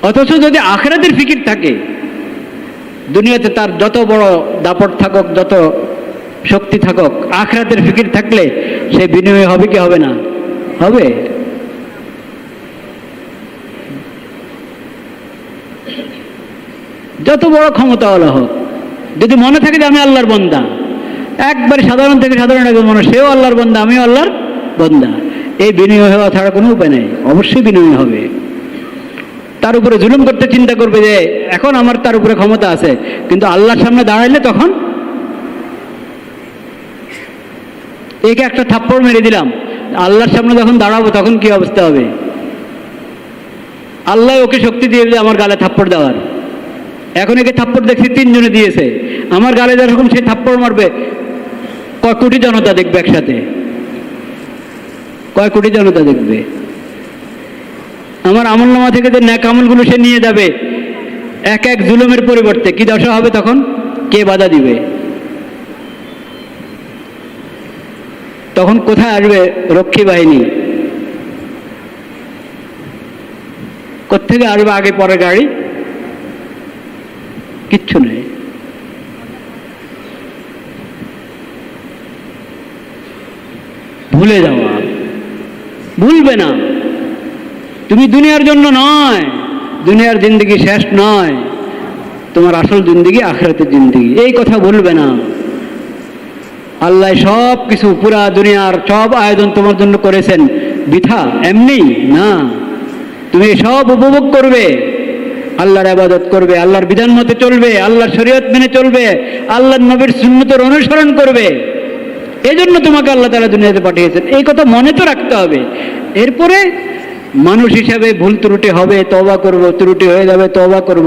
অথচ যদি আখিরাতের ফিকির থাকে, দুনিয়াতে তার যত বড় দাপট থাকুক, যত শক্তি থাকুক, আখিরাতের ফিকির থাকলে সে বিনিময় হবে কি হবে না? হবে। যত বড় ক্ষমতাওয়ালা হোক, যদি মনে থাকে যে আমি আল্লাহর বান্দা, একবারে সাধারণ থেকে সাধারণ একজন মানুষ, সেও আল্লাহর বান্দা, আমিও আল্লাহর বান্দা, এই বিনিময় হওয়া ছাড়া কোনো উপায় নেই। অবশ্যই বিনিময় হবে। তার উপরে জুলুম করতে চিন্তা করবে যে এখন আমার তার উপরে ক্ষমতা আছে, কিন্তু আল্লাহর সামনে দাঁড়াইলে তখন একে একটা থাপ্পড় মেরে দিলাম, আল্লাহর সামনে যখন দাঁড়াবো তখন কি অবস্থা হবে? আল্লাহ ওকে শক্তি দিয়ে যে আমার গালে থাপ্পড় দেওয়ার। এখন একে থাপ্পড় দেখছি 3 জনে দিয়েছে, আমার গালে যেরকম সে থাপ্পড় মারবে, কয় কোটি জনতা দেখবে একসাথে, কয় কোটি জনতা দেখবে। আমার আমলনামা থেকে যে নেক আমলগুলো সে নিয়ে যাবে এক এক জুলুমের পরিবর্তে, কি দশা হবে তখন? কে বাধা দিবে? তখন কোথায় আসবে রক্ষী বাহিনী? কোত্থেকে আসবে আগে পরে গাড়ি? কিচ্ছু নেই। ভুলে যাওয়া, ভুলবে না। তুমি দুনিয়ার জন্য নয়, দুনিয়ার জিন্দেগি শেষ নয়, তোমার আসল জিন্দেগি আখিরাতের জিন্দেগি, এই কথা ভুলবে না। আল্লাহ সব কিছু, পুরা দুনিয়ার সব আয়োজন তোমার জন্য করেছেন বৃথা এমনি না। তুমি সব উপভোগ করবে, আল্লাহর ইবাদত করবে, আল্লাহর বিধান মতে চলবে, আল্লাহর শরীয়ত মেনে চলবে, আল্লাহর নবীর সুন্নতের অনুসরণ করবে। এই জন্য তোমাকে আল্লাহ তাআলা দুনিয়াতে পাঠিয়েছেন, এই কথা মনে তো রাখতে হবে। এরপরে মানুষ হিসাবে ভুল ত্রুটি হবে, তওবা করব, ত্রুটি হয়ে যাবে, তওবা করব।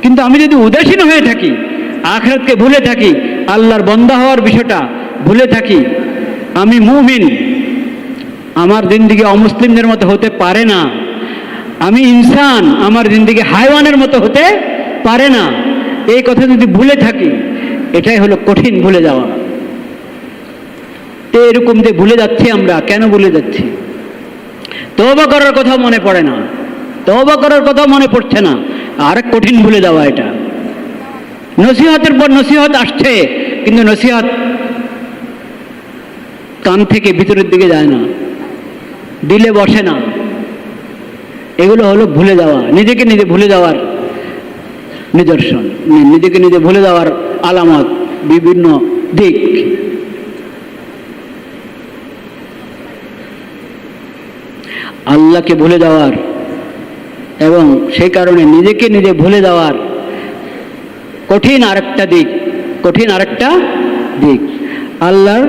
কিন্তু আমি যদি উদাসীন হয়ে থাকি, আখিরাতকে ভুলে থাকি, আল্লাহর বান্দা হওয়ার বিষয়টা ভুলে থাকি, আমি মুমিন, আমার জিন্দেগি অমুসলিমদের মতো হতে পারে না। আমি ইনসান, আমার জিন্দেগি হায়ওয়ানের মতো হতে পারে না। এই কথা যদি ভুলে থাকি, এটাই হলো কঠিন ভুলে যাওয়া। তো এরকম যে ভুলে যাচ্ছি আমরা, কেন ভুলে যাচ্ছি? তওবা করার কথা মনে পড়ে না, তওবা করার কথা মনে পড়ছে না, আরেক কঠিন ভুলে যাওয়া এটা। নসিহতের পর নসিহত আসছে, কিন্তু নসিহত কান থেকে ভিতরের দিকে যায় না, দিলে বসে না। এগুলো হলো ভুলে যাওয়া, নিজেকে নিজে ভুলে যাওয়ার নিদর্শন, নিজেকে নিজে ভুলে যাওয়ার আলামত, বিভিন্ন দিক। আল্লাহকে ভুলে যাওয়ার এবং সেই কারণে নিজেকে নিজে ভুলে যাওয়ার কঠিন আরেকটা দিক, কঠিন আরেকটা দিক আল্লাহর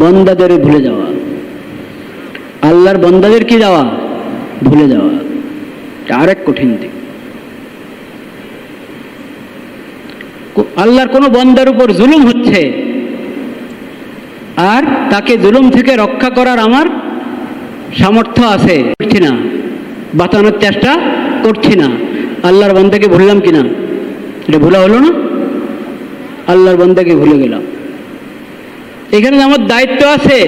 বান্দাদের ভুলে যাওয়া। আল্লাহর বান্দাদের কি যাওয়া? ভুলে যাওয়া, আরেক কঠিন দিক। আল্লাহর কোনো বান্দার উপর জুলুম হচ্ছে, আর তাকে জুলুম থেকে রক্ষা করার আমার সামর্থ্য আছে, করছি না, বাঁচানোর চেষ্টা করছি না। আল্লাহর বান্দাকে ভুললাম কিনা? এটা ভুলা হলো না? আল্লাহর বান্দাকে ভুলে গেলাম। এখানে আমার দায়িত্ব আছে,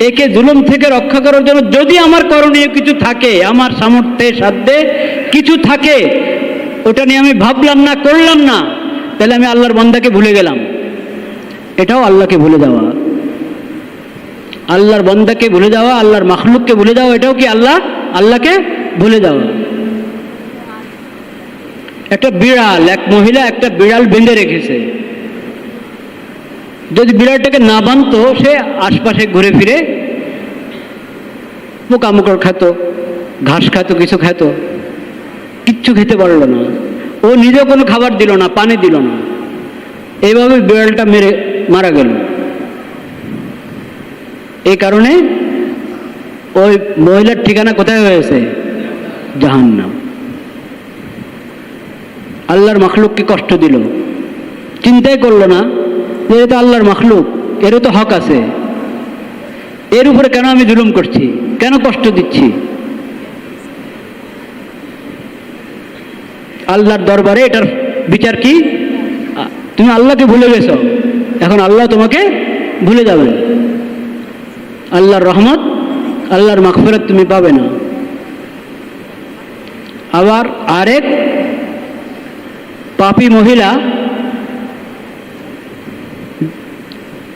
একে জুলুম থেকে রক্ষা করার জন্য যদি আমার করণীয় কিছু থাকে, আমার সামর্থ্যে সাধ্যে কিছু থাকে, ওটা নিয়ে আমি ভাবলাম না, করলাম না, তাহলে আমি আল্লাহর বান্দাকে ভুলে গেলাম। এটাও আল্লাহকে ভুলে যাওয়া। আল্লাহর বান্দাকে ভুলে যাওয়া, আল্লাহর মাখলুককে ভুলে যাওয়া, এটাও কি আল্লাহকে ভুলে যাওয়া। একটা বিড়াল, এক মহিলা একটা বিড়াল বেঁধে রেখেছে। যদি বিড়ালটাকে না বাঁধতো, সে আশপাশে ঘুরে ফিরে পোকামাকড় খেত, ঘাস খেত, কিছু খেত, কিচ্ছু খেতে পারলো না। ও নিজেও কোনো খাবার দিল না, পানি দিল না। এইভাবে বিড়ালটা মারা গেল। এই কারণে ওই মহিলার ঠিকানা কোথায় হয়েছে? জাহান্নাম। আল্লাহর মাখলুককে কষ্ট দিল, চিন্তাই করলো না যে এটা আল্লাহর মাখলুক, এরও তো হক আছে, এর উপরে কেন আমি জুলুম করছি, কেন কষ্ট দিচ্ছি? আল্লাহর দরবারে এটার বিচার কি? তুমি আল্লাহকে ভুলে গেছো, এখন আল্লাহ তোমাকে ভুলে যাবে। আল্লাহর রহমত, আল্লাহর মাগফিরাত তুমি পাবে না। আবার আরেক পাপী মহিলা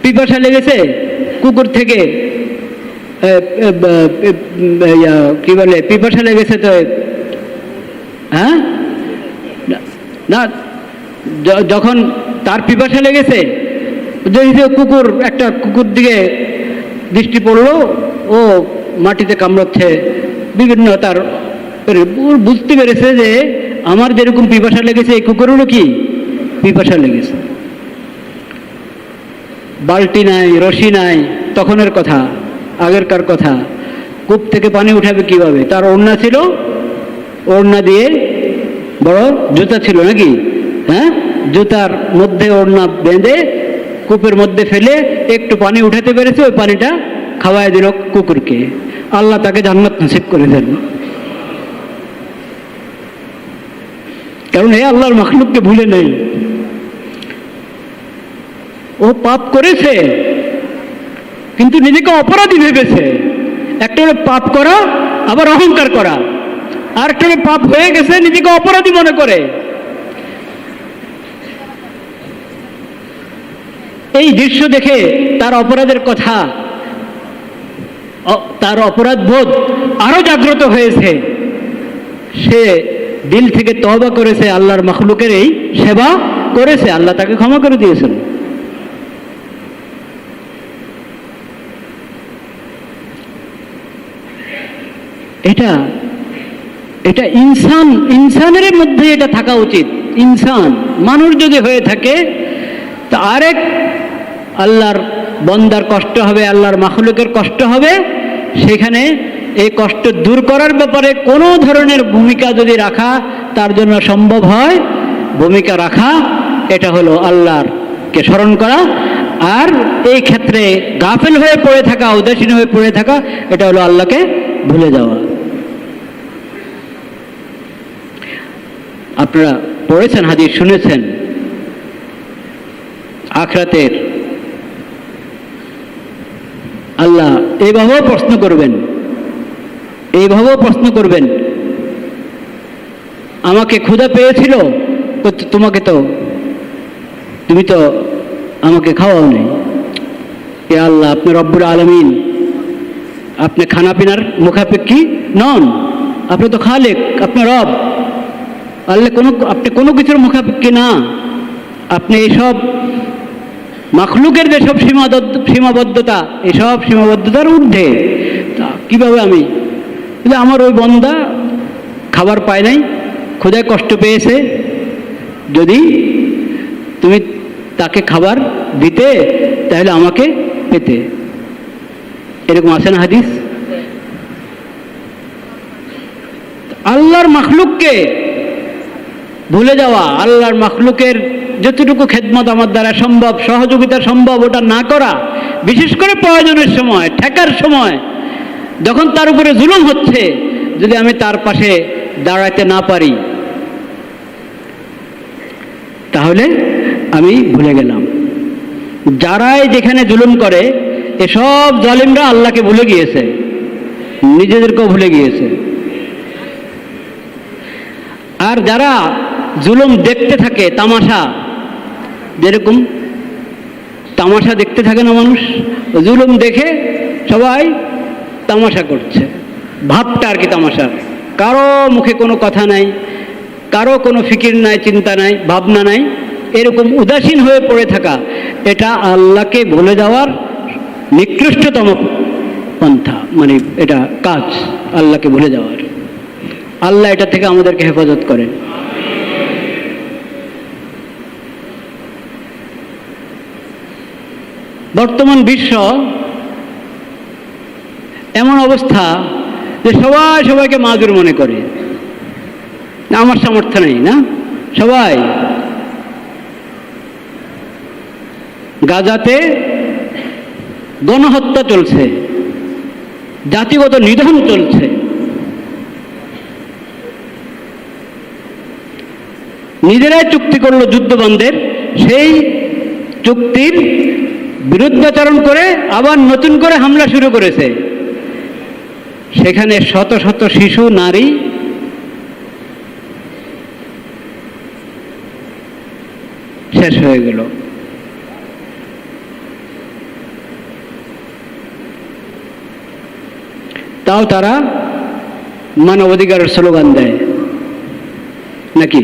পিপাসা লেগেছে, কুকুর থেকে কি বলে, পিপাসা লেগেছে তো, হ্যাঁ না, যখন তার পিপাসা লেগেছে, কুকুর, একটা কুকুর দিকে দৃষ্টি পড়লো, ও মাটিতে কামড়াচ্ছে, বিভিন্ন তার বুঝতে পেরেছে যে আমার যেরকম পিপাসা লেগেছে এই কুকুরেরও কি পিপাসা লেগেছে। বালতি নাই, রশি নাই, তখনের কথা, আগেরকার কথা। কূপ থেকে পানি উঠাবে কিভাবে? তার ওড়না ছিল, ওড়না দিয়ে, বড় জুতা ছিল নাকি, হ্যাঁ, জুতার মধ্যে ওড়না বেঁধে কূপের মধ্যে ফেলে একটু পানি উঠাতে পেরেছে, ওই পানিটা খাওয়াই দিল কুকুরকে। আল্লাহ তাকে জান্নাত নসিব করে দেন, কারণ এ আল্লাহর মাখলুককে ভুলে নেই। ও পাপ করেছে কিন্তু নিজেকে অপরাধী ভেবেছে। একটা হলো পাপ করা, আবার অহংকার করা, আর একটা হলো পাপ হয়ে গেছে নিজেকে অপরাধী মনে করে। এই দৃশ্য দেখে তার অপরাধের কথা, তার অপরাধ বোধ আরো জাগ্রত হয়েছে। সে দিল থেকে তওবা করেছে, আল্লাহর মাখলুকের এই সেবা করেছে, আল্লাহ তাকে ক্ষমা করে দিয়েছেন। এটা এটা ইনসানের মধ্যে এটা থাকা উচিত। ইনসান মানুষ যদি হয়ে থাকে, তা আরেক আল্লাহর বন্দার কষ্ট হবে, আল্লাহর মাখলুকের কষ্ট হবে, সেখানে এই কষ্ট দূর করার ব্যাপারে কোনো ধরনের ভূমিকা যদি রাখা তার জন্য সম্ভব হয়, ভূমিকা রাখা, এটা হলো আল্লাহরকে স্মরণ করা। আর এই ক্ষেত্রে গাফেল হয়ে পড়ে থাকা, উদাসীন হয়ে পড়ে থাকা, এটা হলো আল্লাহকে ভুলে যাওয়া। আপনারা পড়েছেন, হাদিস শুনেছেন, আখিরাতের আল্লাহ এইভাবেও প্রশ্ন করবেন, এইভাবেও প্রশ্ন করবেন, আমাকে ক্ষুধা পেয়েছিল, তুমি তো আমাকে খাওয়াও নেই। এ আল্লাহ, আপনি রব্বুল আলামিন, আপনি খানাপিনার মুখাপেক্ষী নন, আপনি তো খালেক, আপনি রব। আল্লাহ আপনি কোনো কিছুর মুখাপেক্ষী না, আপনি এইসব মাখলুকের যেসব সীমাবদ্ধতা, এসব সীমাবদ্ধতার ঊর্ধ্বে। কিভাবে আমি, আমার ওই বন্দা খাবার পায় নাই, ক্ষুধায় কষ্ট পেয়েছে, যদি তুমি তাকে খাবার দিতে তাহলে আমাকে পেতে। এরকম আছে না হাদিস? আল্লাহর মাখলুককে ভুলে যাওয়া, আল্লাহর মাখলুকের যতটুকু খেদমত আমার দ্বারা সম্ভব, সহযোগিতা সম্ভব, ওটা না করা, বিশেষ করে প্রয়োজনের সময়, ঠেকার সময়, যখন তার উপরে জুলুম হচ্ছে, যদি আমি তার পাশে দাঁড়াতে না পারি, তাহলে আমি ভুলে গেলাম। যারাই যেখানে জুলুম করে, এসব জালিমরা আল্লাহকে ভুলে গিয়েছে, নিজেদেরকেও ভুলে গিয়েছে। আর যারা জুলুম দেখতে থাকে, তামাশা, যেরকম তামাশা দেখতে থাকে না মানুষ, জুলুম দেখে সবাই তামাশা করছে, ভাবটা আর কি তামাশার, কারো মুখে কোনো কথা নাই, কারো কোনো ফিকির নাই, চিন্তা নাই, ভাবনা নাই, এরকম উদাসীন হয়ে পড়ে থাকা, এটা আল্লাহকে ভুলে যাওয়ার নিকৃষ্টতম পন্থা, মানে এটা কাজ আল্লাহকে ভুলে যাওয়ার। আল্লাহ এটা থেকে আমাদেরকে হেফাজত করেন। বর্তমান বিশ্ব এমন অবস্থা যে সবাই সবাইকে মাজুর মনে করে, না আমার সামর্থ্য নেই, না সবাই। গাজাতে গণহত্যা চলছে, জাতিগত নিধন চলছে, নিজেরাই চুক্তি করলো যুদ্ধ বন্ধের, সেই চুক্তির বিরুদ্ধাচরণ করে আবার নতুন করে হামলা শুরু করেছে। সেখানে শত শত শিশু, নারী শেষ হয়ে গেল। তাও তারা মানবাধিকারের স্লোগান দেয় নাকি?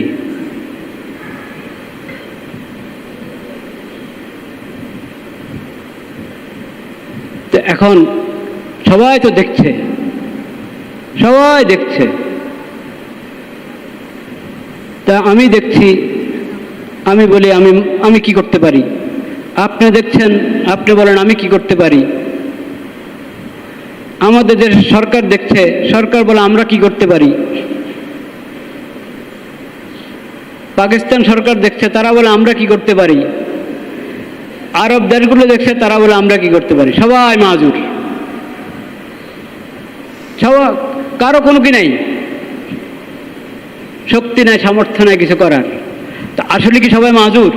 তো এখন সবাই তো দেখছে, সবাই দেখছে। তা আমি দেখছি, আমি বলি আমি কি করতে পারি? আপনি দেখছেন, আপনি বলেন আমি কি করতে পারি? আমাদের যে সরকার দেখছে, সরকার বলে আমরা কি করতে পারি? পাকিস্তান সরকার দেখছে, তারা বলে আমরা কি করতে পারি? আরব দেশগুলো দেখছে, তারা বলে আমরা কি করতে পারি? সবাই মাজুর, সবাই, কারো কোনো কি নাই, শক্তি নাই, সামর্থ্য নাই কিছু করার। তা আসলে কি সবাই মাজুর?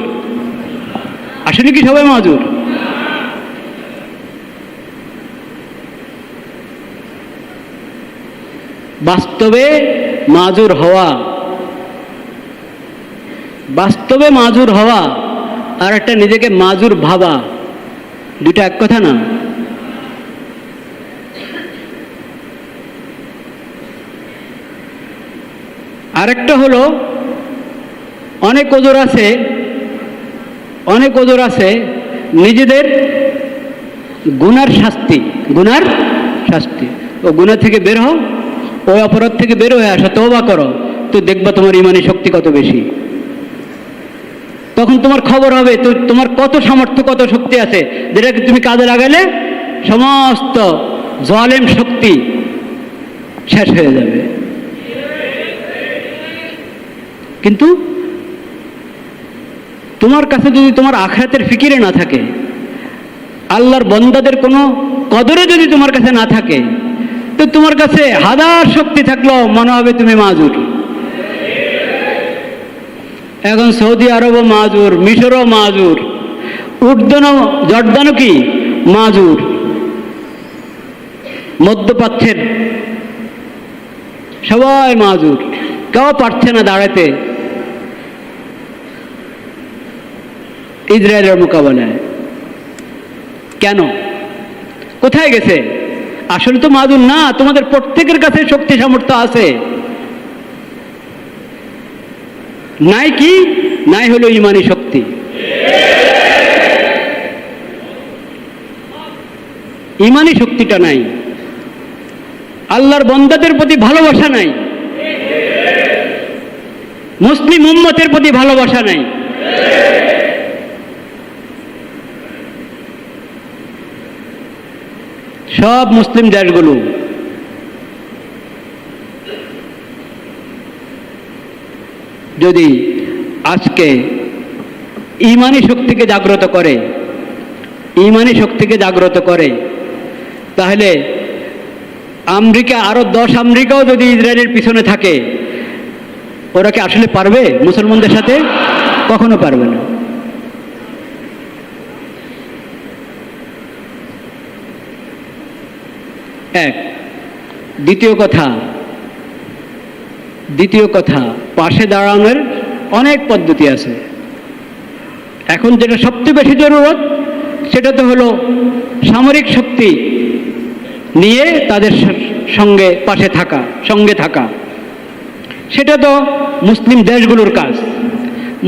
আসলে কি সবাই মাজুর? বাস্তবে মাজুর হওয়া, বাস্তবে মাজুর হওয়া আর একটা নিজেকে মাজুর ভাবা, দুটা এক কথা না। আরেকটা হলো অনেক ওজোর আছে, অনেক ওজোর আছে নিজেদের গুনার শাস্তি, গুনার শাস্তি। ও গুনাহ থেকে বের হও, ওই অপরাধ থেকে বের হয়ে আসো, তওবা করো, তো দেখবা তোমার ইমানি শক্তি কত বেশি। তখন তোমার খবর হবে তোমার কত সামর্থ্য, কত শক্তি আছে, যেটাকে তুমি কাজে লাগালে সমস্ত জালেম শক্তি শেষ হয়ে যাবে। কিন্তু তোমার কাছে যদি তোমার আখিরাতের ফিকিরে না থাকে, আল্লাহর বান্দাদের কোনো কদরে যদি তোমার কাছে না থাকে, তো তোমার কাছে হাজার শক্তি থাকলেও মনে হবে তুমি মাজুর। এখন সৌদি আরবও মাজুর, মিশরও মাজুর, জর্দানও কি মাজুর, মধ্যপ্রাচ্যের সবাই মাজুর, কেউ পারছে না দাঁড়াতে ইসরায়েলের মোকাবেলায়। কেন? কোথায় গেছে? আসলে তো মাজুর না, তোমাদের প্রত্যেকের কাছে শক্তি সামর্থ্য আছে। নাই কি? নাই হলো ইমানি শক্তি। ইমানি শক্তিটা নাই, আল্লাহর বান্দাদের প্রতি ভালোবাসা নাই, মুসলিম উম্মতের প্রতি ভালোবাসা নাই। সব মুসলিম দেশগুলো যদি আজকে ইমানি শক্তিকে জাগ্রত করে, ইমানি শক্তিকে জাগ্রত করে, তাহলে আমেরিকা, আরো 10 আমেরিকাও যদি ইসরায়েলের পিছনে থাকে, ওরা কি আসলে পারবে মুসলমানদের সাথে? কখনো পারবে না। এক। দ্বিতীয় কথা, পাশে দাঁড়ানোর অনেক পদ্ধতি আছে। এখন যেটা সবচেয়ে বেশি জরুরত, সেটা তো হলো সামরিক শক্তি নিয়ে তাদের সঙ্গে পাশে থাকা, সঙ্গে থাকা। সেটা তো মুসলিম দেশগুলোর কাজ।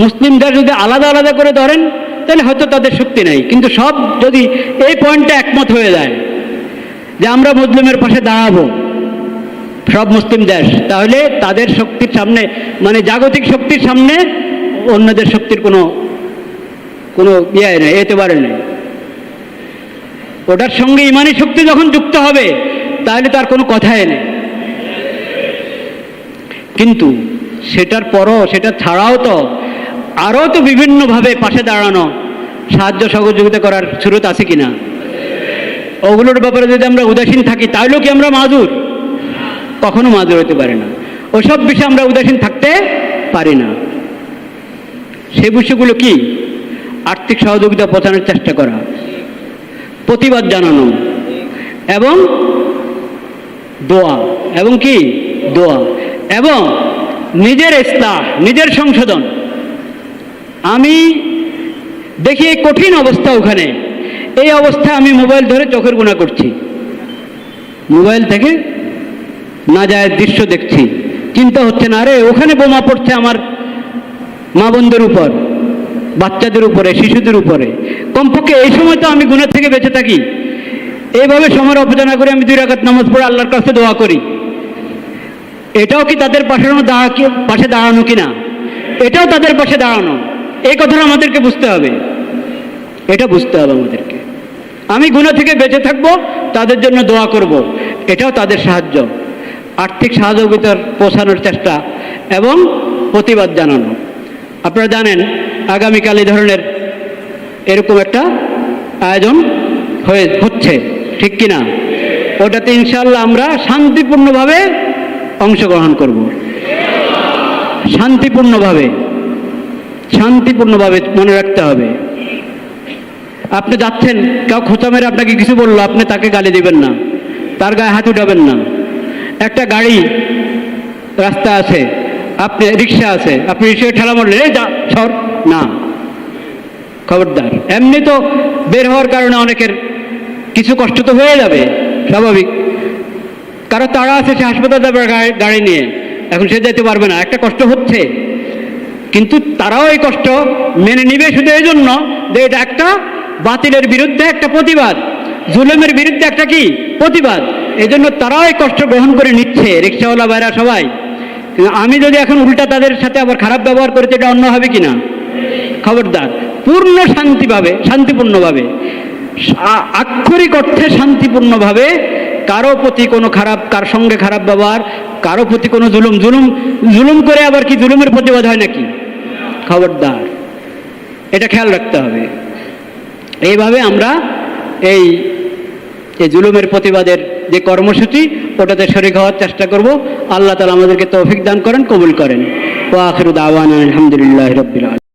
মুসলিম দেশ যদি আলাদা আলাদা করে ধরেন তাহলে হয়তো তাদের শক্তি নাই, কিন্তু সব যদি এই পয়েন্টে একমত হয়ে যায় যে আমরা মুসলিমের পাশে দাঁড়াবো, সব মুসলিম দেশ, তাহলে তাদের শক্তির সামনে, মানে জাগতিক শক্তির সামনে অন্যদের শক্তির কোনো ইয়ে নেই, এতেবারে নেই। ওটার সঙ্গে ইমানি শক্তি যখন যুক্ত হবে তাহলে তার কোনো কথাই নেই। কিন্তু সেটার পরও, সেটা ছাড়াও তো আরও তো বিভিন্নভাবে পাশে দাঁড়ানো, সাহায্য সহযোগিতা করার সুরত আছে কিনা? ওগুলোর ব্যাপারে যদি আমরা উদাসীন থাকি তাহলেও কি আমরা মাজুর? কখনো মাজুর হতে পারে না। ওসব বিষয়ে আমরা উদাসীন থাকতে পারি না। সেই বিষয়গুলো কি? আর্থিক সহযোগিতা পৌঁছানোর চেষ্টা করা, প্রতিবাদ জানানো, এবং দোয়া, এবং কি দোয়া, এবং নিজের ইসলাহ, নিজের সংশোধন। আমি দেখি এই কঠিন অবস্থা ওখানে, এই অবস্থায় আমি মোবাইল ধরে চোখের গুণা করছি, মোবাইল থেকে না যায় দৃশ্য দেখছি, চিন্তা হচ্ছে না, আরে ওখানে বোমা পড়ছে আমার মা বোনদের উপর, বাচ্চাদের উপরে, শিশুদের উপরে। কমপক্ষে এই সময় তো আমি গুনাহ থেকে বেঁচে থাকি। এইভাবে সময়ের অপচয় না করে আমি 2 রাকাত নামাজ পড়ে আল্লাহর কাছে দোয়া করি। এটাও কি তাদের পাশে দাঁড়ানো কিনা? এটাও তাদের পাশে দাঁড়ানো। এই কথাটা আমাদেরকে বুঝতে হবে, এটা বুঝতে হবে আমাদেরকে। আমি গুনাহ থেকে বেঁচে থাকবো, তাদের জন্য দোয়া করব, এটাও তাদের সাহায্য। আর্থিক সহযোগিতার পৌঁছানোর চেষ্টা এবং প্রতিবাদ জানানো। আপনারা জানেন আগামীকাল এই ধরনের এরকম একটা আয়োজন হচ্ছে, ঠিক কিনা? ওটাতে ইনশাআল্লাহ আমরা শান্তিপূর্ণভাবে অংশগ্রহণ করব, শান্তিপূর্ণভাবে মনে রাখতে হবে। আপনি যাচ্ছেন, কেউ খোঁচা মেরে আপনাকে কিছু বললো, আপনি তাকে গালি দিবেন না, তার গায়ে হাত উঠাবেন না। একটা গাড়ি রাস্তা আছে, আপনি রিক্সা আছে, আপনি রিক্সায় ঠেলা মারলেন, এই যা সর, না, খবরদার। এমনি তো বের হওয়ার কারণে অনেকের কিছু কষ্ট তো হয়ে যাবে, স্বাভাবিক। কারো তাড়া আছে, সে হাসপাতাল যাবে গাড়ি নিয়ে, এখন সে যেতে পারবে না, একটা কষ্ট হচ্ছে। কিন্তু তারাও এই কষ্ট মেনে নিবে শুধু এই জন্য যে এটা একটা বাতিলের বিরুদ্ধে একটা প্রতিবাদ, জুলুমের বিরুদ্ধে একটা কি প্রতিবাদ। এই জন্য তারাও এই কষ্ট গ্রহণ করে নিচ্ছে, রিক্সাওয়ালা ভাইরা সবাই। কিন্তু আমি যদি এখন উল্টা তাদের সাথে আবার খারাপ ব্যবহার করতে, এটা অন্য হবে কিনা? খবরদার, পূর্ণ শান্তিপূর্ণভাবে, আক্ষরিক অর্থে শান্তিপূর্ণভাবে, কারো প্রতি কোনো কার সঙ্গে খারাপ ব্যবহার, কারো প্রতি কোনো জুলুম করে আবার কি জুলুমের প্রতিবাদ হয় নাকি? খবরদার, এটা খেয়াল রাখতে হবে। এইভাবে আমরা এই জুলুমের প্রতিবাদের যে কর্মসূচি, ওটাতে শরীক হওয়ার চেষ্টা করব। আল্লাহ তাআলা আমাদেরকে তৌফিক দান করেন, কবুল করেন। ওয়া আখিরু দাওয়ানা আলহামদুলিল্লাহি রাব্বিল আলামিন।